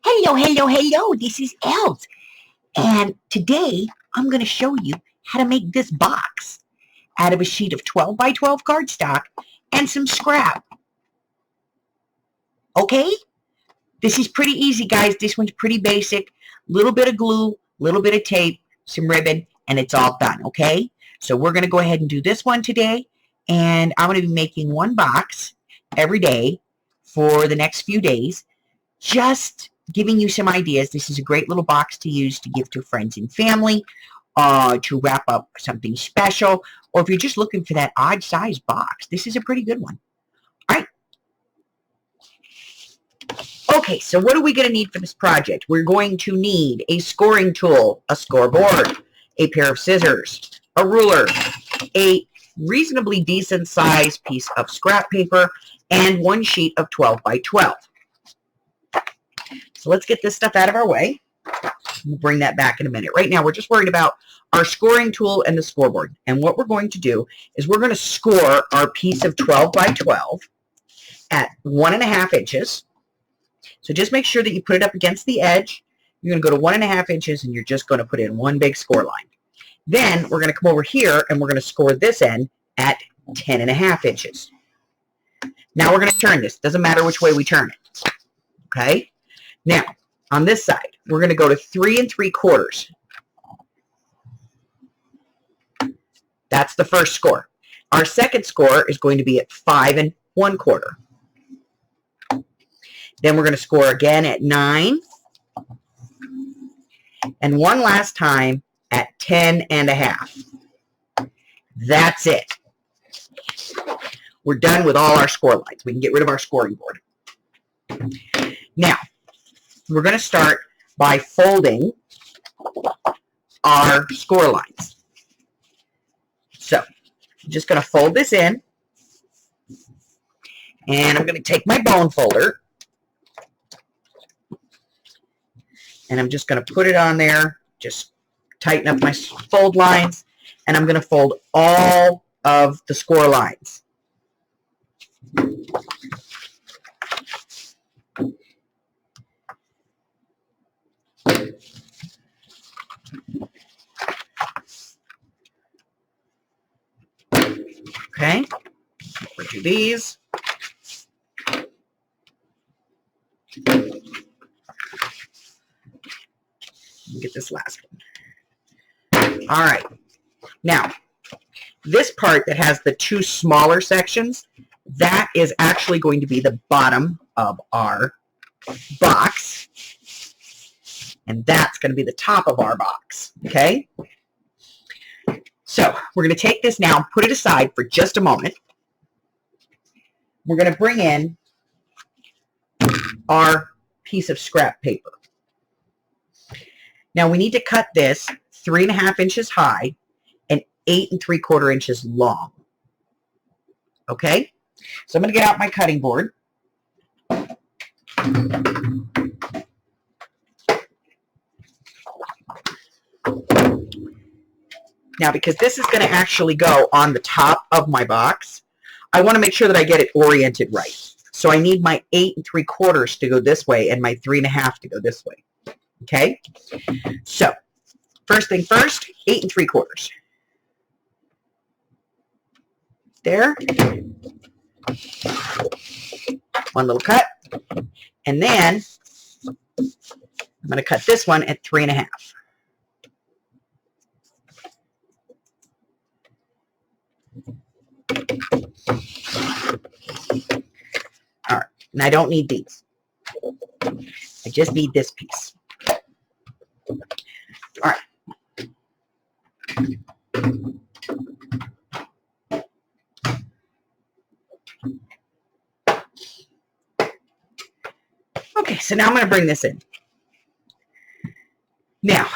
Hello, hello, hello. This is Els. And today I'm going to show you how to make this box out of a sheet of 12 by 12 cardstock and some scrap. Okay? This is pretty easy, guys. This one's pretty basic. Little bit of glue, little bit of tape, some ribbon, and it's all done, okay? So we're going to go ahead and do this one today. And I'm going to be making one box every day for the next few days. Just giving you some ideas. This is a great little box to use to give to friends and family, to wrap up something special, or if you're just looking for that odd size box, this is a pretty good one. All right. Okay, so what are we going to need for this project? We're going to need a scoring tool, a scoreboard, a pair of scissors, a ruler, a reasonably decent sized piece of scrap paper, and one sheet of 12 by 12. So let's get this stuff out of our way. We'll bring that back in a minute. Right now, we're just worried about our scoring tool and the scoreboard. And what we're going to do is we're going to score our piece of 12 by 12 at 1.5 inches. So just make sure that you put it up against the edge. You're going to go to 1.5 inches, and you're just going to put in one big score line. Then we're going to come over here, and we're going to score this end at 10.5 inches. Now we're going to turn this. Doesn't matter which way we turn it. Okay? Now, on this side, we're going to go to 3 3/4. That's the first score. Our second score is going to be at 5 1/4. Then we're going to score again at 9. And one last time at 10.5. That's it. We're done with all our score lines. We can get rid of our scoring board. Now, we're going to start by folding our score lines. So, I'm just going to fold this in, and I'm going to take my bone folder, and I'm just going to put it on there, just tighten up my fold lines, and I'm going to fold all of the score lines. Okay, we'll do these. Get this last one. All right. Now, this part that has the two smaller sections, that is actually going to be the bottom of our box. And that's going to be the top of our box. Okay? So, we're going to take this now and put it aside for just a moment. We're going to bring in our piece of scrap paper. Now, we need to cut this 3.5 inches high and 8 3/4 inches long. Okay? So, I'm going to get out my cutting board. Now, because this is going to actually go on the top of my box, I want to make sure that I get it oriented right. So I need my 8 3/4 to go this way and my 3.5 to go this way. Okay? So, first thing first, 8 3/4. There. One little cut. And then I'm going to cut this one at 3.5. All right, and I don't need these. I just need this piece. All right. Okay, so now I'm going to bring this in. Now,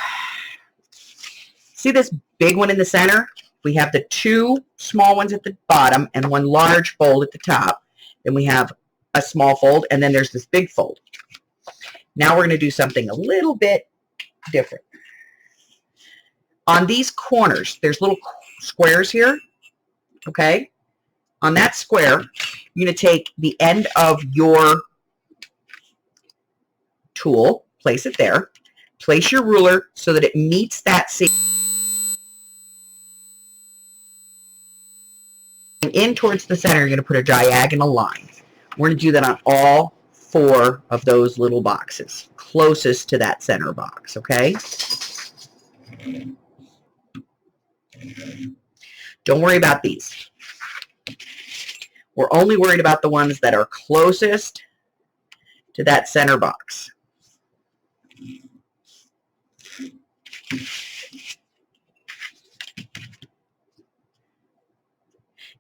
see this big one in the center? We have the two small ones at the bottom and one large fold at the top. Then we have a small fold, and then there's this big fold. Now we're going to do something a little bit different. On these corners, there's little squares here, okay? On that square, you're going to take the end of your tool, place it there. Place your ruler so that it meets that seam. In towards the center, you're going to put a diagonal line. We're going to do that on all 4 of those little boxes, closest to that center box, okay? Don't worry about these. We're only worried about the ones that are closest to that center box.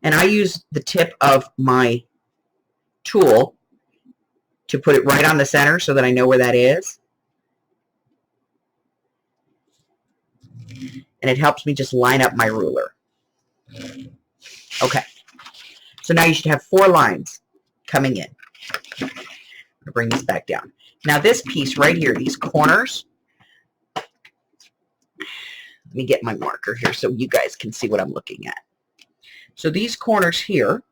And I use the tip of my tool to put it right on the center so that I know where that is. And it helps me just line up my ruler. Okay. So now you should have 4 lines coming in. I'm going to bring this back down. Now this piece right here, these corners, let me get my marker here so you guys can see what I'm looking at. So these corners here,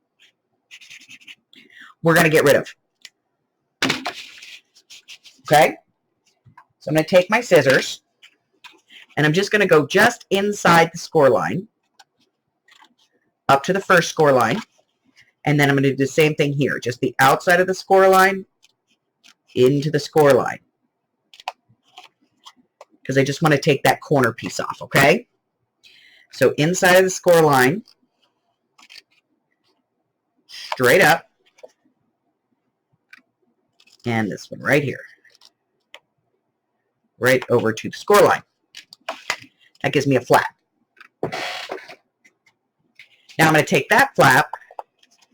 we're going to get rid of. Okay? So I'm going to take my scissors, and I'm just going to go just inside the score line, up to the first score line, and then I'm going to do the same thing here, just the outside of the score line into the score line, because I just want to take that corner piece off, okay? So inside of the score line, straight up, and this one right here, right over to the score line. That gives me a flap. Now I'm going to take that flap,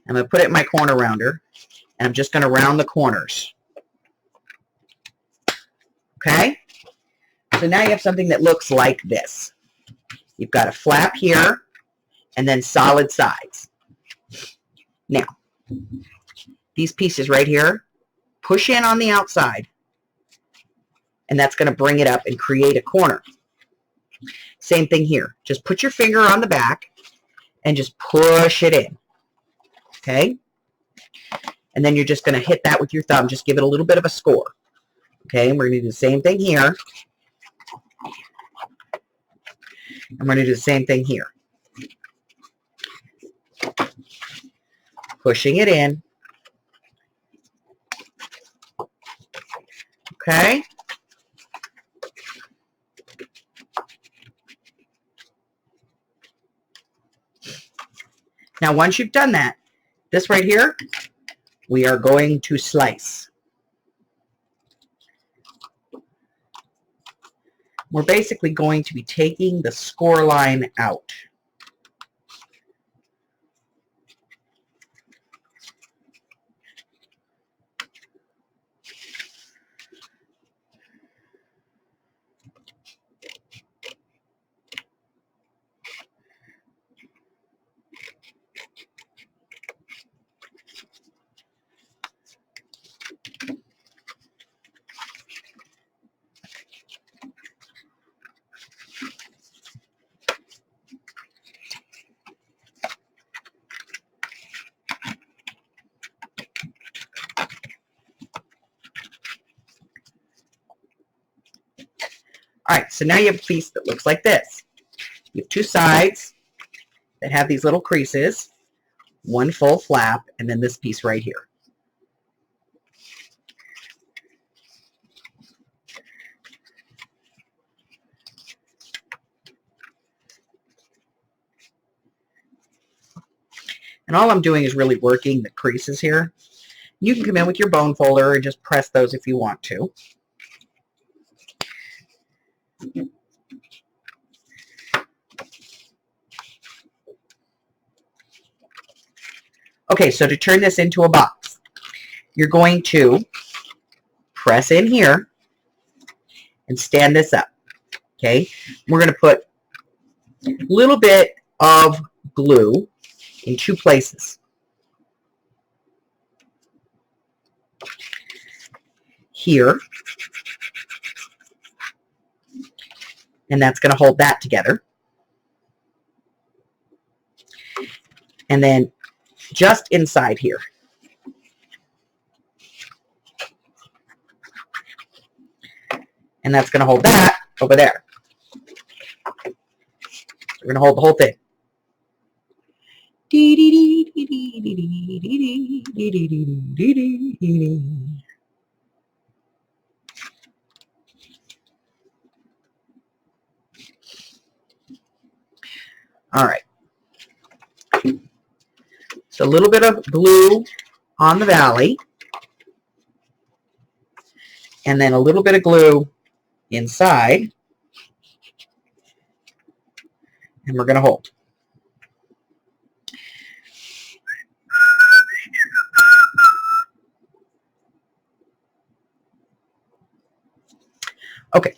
I'm going to put it in my corner rounder, and I'm just going to round the corners. Okay? So now you have something that looks like this. You've got a flap here, and then solid sides. Now, these pieces right here, push in on the outside, and that's going to bring it up and create a corner. Same thing here. Just put your finger on the back and just push it in. Okay? And then you're just going to hit that with your thumb. Just give it a little bit of a score. Okay? And we're going to do the same thing here. And we're going to do the same thing here. Pushing it in. Okay? Now, once you've done that, this right here, we are going to slice. We're basically going to be taking the score line out. All right, so now you have a piece that looks like this. You have 2 sides that have these little creases, 1 full flap, and then this piece right here. And all I'm doing is really working the creases here. You can come in with your bone folder and just press those if you want to. Okay, so to turn this into a box, you're going to press in here and stand this up. Okay, we're going to put a little bit of glue in 2 places. Here, and that's going to hold that together. And then just inside here. And that's going to hold that over there. We're going to hold the whole thing. All right. So a little bit of glue on the valley, and then a little bit of glue inside, and we're going to hold. Okay.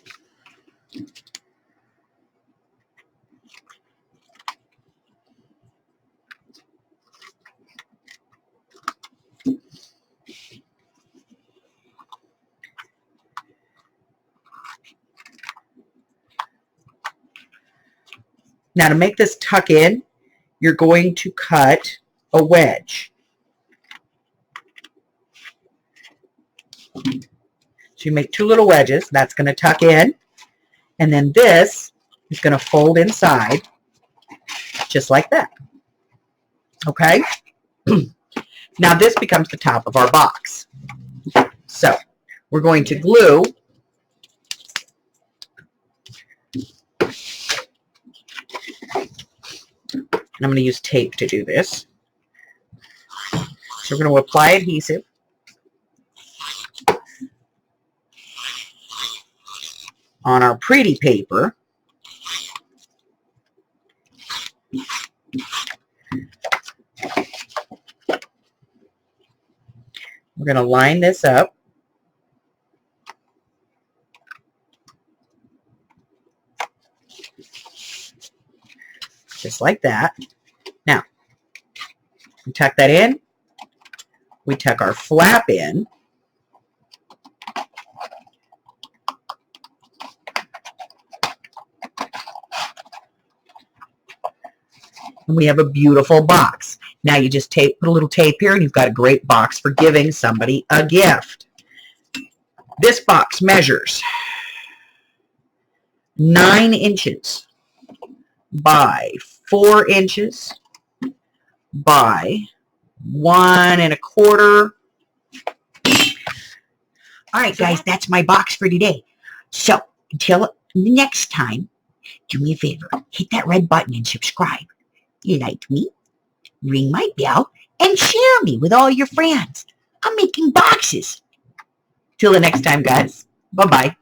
Now to make this tuck in, you're going to cut a wedge. So you make two little wedges. That's going to tuck in. And then this is going to fold inside just like that. Okay? Now this becomes the top of our box. So we're going to glue and I'm going to use tape to do this. So we're going to apply adhesive. On our pretty paper. We're going to line this up. Just like that. Now, we tuck that in. We tuck our flap in. And we have a beautiful box. Now you just put a little tape here and you've got a great box for giving somebody a gift. This box measures 9 inches by 4 inches by 1 1/4. All right, guys, that's my box for today. So until next time, do me a favor, hit that red button and subscribe. You like me? Ring my bell and share me with all your friends. I'm making boxes. Till the next time, guys. Bye-bye.